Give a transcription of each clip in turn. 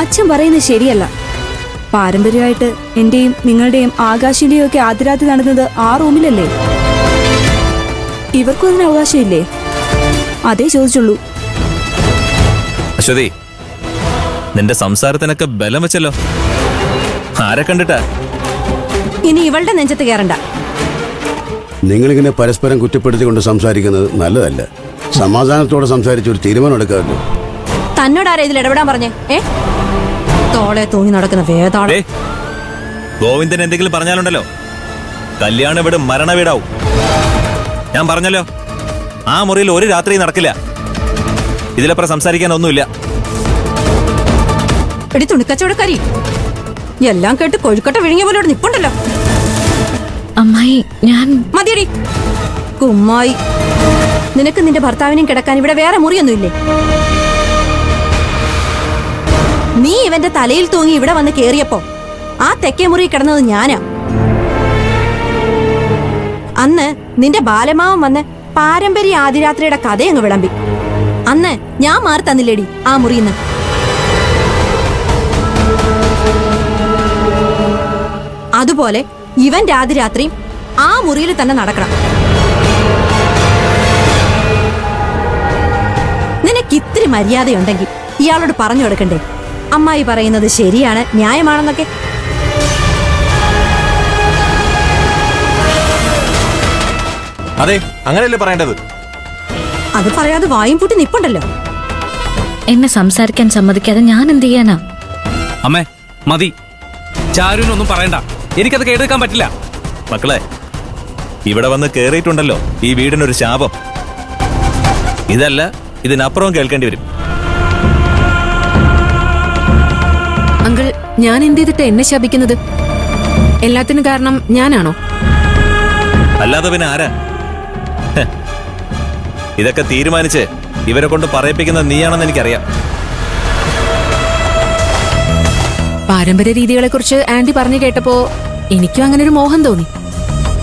അച്ഛൻ പറയുന്നത് ശരിയല്ല. പാരമ്പര്യമായിട്ട് എന്റെയും നിങ്ങളുടെയും ആകാശിന്റെയും ഒക്കെ ആദ്യരാത്രി നടന്നത് ആ റൂമിലല്ലേ? ഇവർക്കും അതിന് അവകാശമില്ലേ? അതേ ചോദിച്ചുള്ളൂ. അശ്വതി, നിന്റെ സംസാരത്തിനൊക്കെ ബലം വെച്ചല്ലോ. ആരെ കണ്ടിട്ടാ? ഇനി ഇവളുടെ നെഞ്ചത്ത് കയറണ്ട. നിങ്ങളിങ്ങനെ പരസ്പരം കുറ്റപ്പെടുത്തിക്കൊണ്ട് സംസാരിക്കുന്നത് നല്ലതല്ല. സമാധാനത്തോടെ സംസാരിച്ച് ഒരു തീരുമാനം എടുക്കാമല്ലോ. തന്നോടാരാ ഇതിൽ ഇടപെടാൻ പറഞ്ഞേ? തോളെ തൂങ്ങി നടക്കുന്ന വേദാള. ഗോവിന്ദൻ എന്തെങ്കിലും പറഞ്ഞാലുണ്ടല്ലോ, കല്യാണം വീട് മരണ വീടാവും. ഞാൻ പറഞ്ഞല്ലോ, ആ മുറിയിൽ ഒരു രാത്രി നടക്കില്ല. ഇതിലപ്പുറം സംസാരിക്കാനൊന്നുമില്ല. എടി തുണിക്കച്ചവടക്കാരി, എല്ലാം കേട്ട് കൊഴുക്കട്ട വിഴുങ്ങിയ പോലെ ഇവിടെ നിപ്പുണ്ടല്ലോ. അമ്മായി, ഞാൻ മതിയടി കുമ്മായി. നിനക്ക് നിന്റെ ഭർത്താവിനെയും കിടക്കാൻ ഇവിടെ വേറെ മുറിയൊന്നുമില്ലേ? നീ ഇവന്റെ തലയിൽ തൂങ്ങി ഇവിടെ വന്ന് കേറിയപ്പോ ആ തെക്കേ മുറി കിടന്നത് ഞാനാ. അന്ന് നിന്റെ ബാലമാവൻ വന്ന് പാരമ്പര്യ ആദിരാത്രിയുടെ കഥയങ്ങ് വിളമ്പി. അന്ന് ഞാൻ മാറി തന്നില്ലേടി ആ മുറിന്ന്. അതുപോലെ ഇവന്റെ ആദിരാത്രിയും ആ മുറിയിൽ തന്നെ നടക്കണം. നിനക്ക് ഇത്തിരി മര്യാദയുണ്ടെങ്കിൽ ഇയാളോട് പറഞ്ഞു കൊടുക്കണ്ടേ അമ്മായി പറയുന്നത് ശരിയാണ്, ന്യായമാണെന്നൊക്കെ? അതെ, അങ്ങനെയല്ലേ പറയേണ്ടത്. അത് പറയാതെ വായും പൂട്ടി നിപ്പുണ്ടല്ലോ. എന്നെ സംസാരിക്കാൻ സമ്മതിക്കാതെ ഞാൻ എന്ത് ചെയ്യാനാ? അമ്മേ മതി, ചാരുവിനൊന്നും പറയണ്ട. എനിക്കത് കേൾക്കാൻ പറ്റില്ല. മക്കളെ, ഇവിടെ വന്ന് കേറിയിട്ടുണ്ടല്ലോ ഈ വീടിനൊരു ശാപം. ഇതല്ല, ഇതിനപ്പുറവും കേൾക്കേണ്ടി വരും. അങ്കിൾ, ഞാൻ എന്ത് ചെയ്തിട്ട് എന്നെ ശപിക്കുന്നത്? എല്ലാത്തിനും കാരണം ഞാനാണോ? അല്ലാതെ പിന്നെ ആരാ? ഇതൊക്കെ തീരുമാനിച്ച് ഇവരെ കൊണ്ട് പറയിപ്പിക്കുന്ന നീയാണെന്ന് എനിക്കറിയാം. പാരമ്പര്യ രീതികളെ കുറിച്ച് ആന്റി പറഞ്ഞു കേട്ടപ്പോ എനിക്കും അങ്ങനെ ഒരു മോഹം തോന്നി.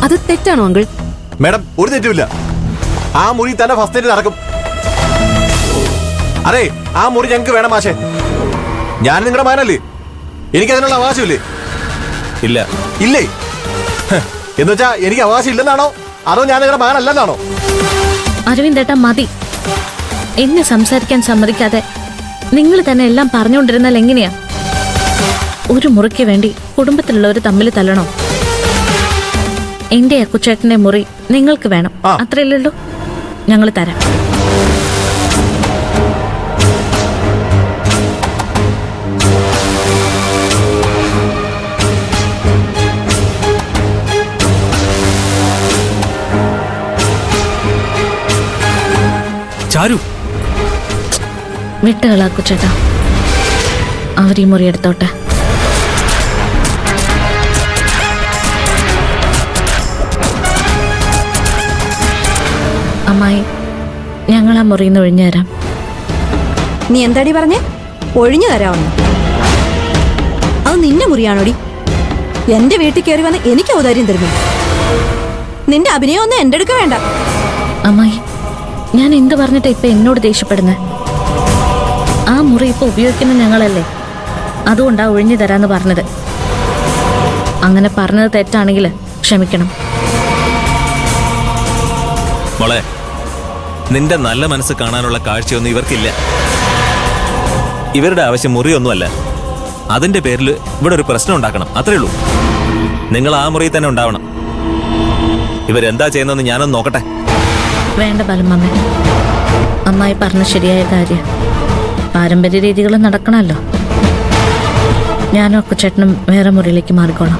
അത് തെറ്റാണോ അങ്കിൾ? മാഡം, ഒരു തെറ്റുമില്ല. ആ മുറി തന്നെ ഫസ്റ്റ് ഡേറ്റ് നടക്കും. അതെ, ആ മുറി ഞങ്ങൾക്ക് വേണം മാഷെ. ഞാൻ നിങ്ങളുടെ മകനല്ലേ, എനിക്കതിനുള്ള അവകാശമില്ലേ? ഇല്ല. ഇല്ലേ? എന്നുവെച്ചാ എനിക്ക് അവകാശം ഇല്ലെന്നാണോ, അതോ ഞാൻ നിങ്ങളുടെ മകനല്ലെന്നാണോ? അരവിന്ദേട്ടാ മതി. എന്നെ സംസാരിക്കാൻ സമ്മതിക്കാതെ നിങ്ങൾ തന്നെ എല്ലാം പറഞ്ഞുകൊണ്ടിരുന്നാൽ എങ്ങനെയാ? ഒരു മുറിക്ക് വേണ്ടി കുടുംബത്തിലുള്ളവർ തമ്മിൽ തല്ലണോ? എന്റെ അക്കുച്ചേട്ടന്റെ മുറി നിങ്ങൾക്ക് വേണം, അത്രയല്ലല്ലോ. ഞങ്ങൾ തരാം. ചാരു, വിട്ടുകളാക്കുച്ചേട്ടാ, അവർ ഈ മുറി എടുത്തോട്ടെ. അമ്മായി, ഞങ്ങൾ ആ മുറിന്ന് ഒഴിഞ്ഞു തരാം. നീ എന്താടി പറഞ്ഞേ? ഒഴിഞ്ഞു തരാമെന്ന്? അത് നിന്റെ മുറിയാണോടി? എന്റെ വീട്ടിൽ കയറി വന്ന് എനിക്ക് ഔദാര്യം തരുന്നു. നിന്റെ അഭിനയം ഒന്നും എന്റെ അടുക്ക വേണ്ട. അമ്മായി, ഞാൻ എന്ത് പറഞ്ഞിട്ട് ഇപ്പൊ എന്നോട് ദേഷ്യപ്പെടുന്നേ? ആ മുറി ഇപ്പൊ ഉപയോഗിക്കുന്ന ഞങ്ങളല്ലേ, അതുകൊണ്ടാ ഒഴിഞ്ഞു തരാന്ന് പറഞ്ഞത്. അങ്ങനെ പറഞ്ഞത് തെറ്റാണെങ്കിൽ ക്ഷമിക്കണം. മോളെ, നിന്റെ നല്ല മനസ്സ് കാണാനുള്ള കാഴ്ചയൊന്നും ഇവർക്കില്ല. ഇവരുടെ ആവശ്യം മുറിയൊന്നുമല്ല. അതിന്റെ പേരിൽ ഇവിടെ ഒരു പ്രശ്നം ഉണ്ടാക്കണം, അത്രേ ഉള്ളൂ. നിങ്ങൾ ആ മുറിയിൽ തന്നെ ഉണ്ടാവണം. ഇവരെന്താ ചെയ്യുന്നതെന്ന് ഞാനൊന്ന് നോക്കട്ടെ. വേണ്ട ബാലമ്മ, അമ്മായി പറഞ്ഞ ശരിയായ കാര്യം. പാരമ്പര്യ രീതികൾ നടക്കണമല്ലോ. ഞാനും അക്കുച്ചേട്ടനും വേറെ മുറിയിലേക്ക് മാറിക്കോളാം.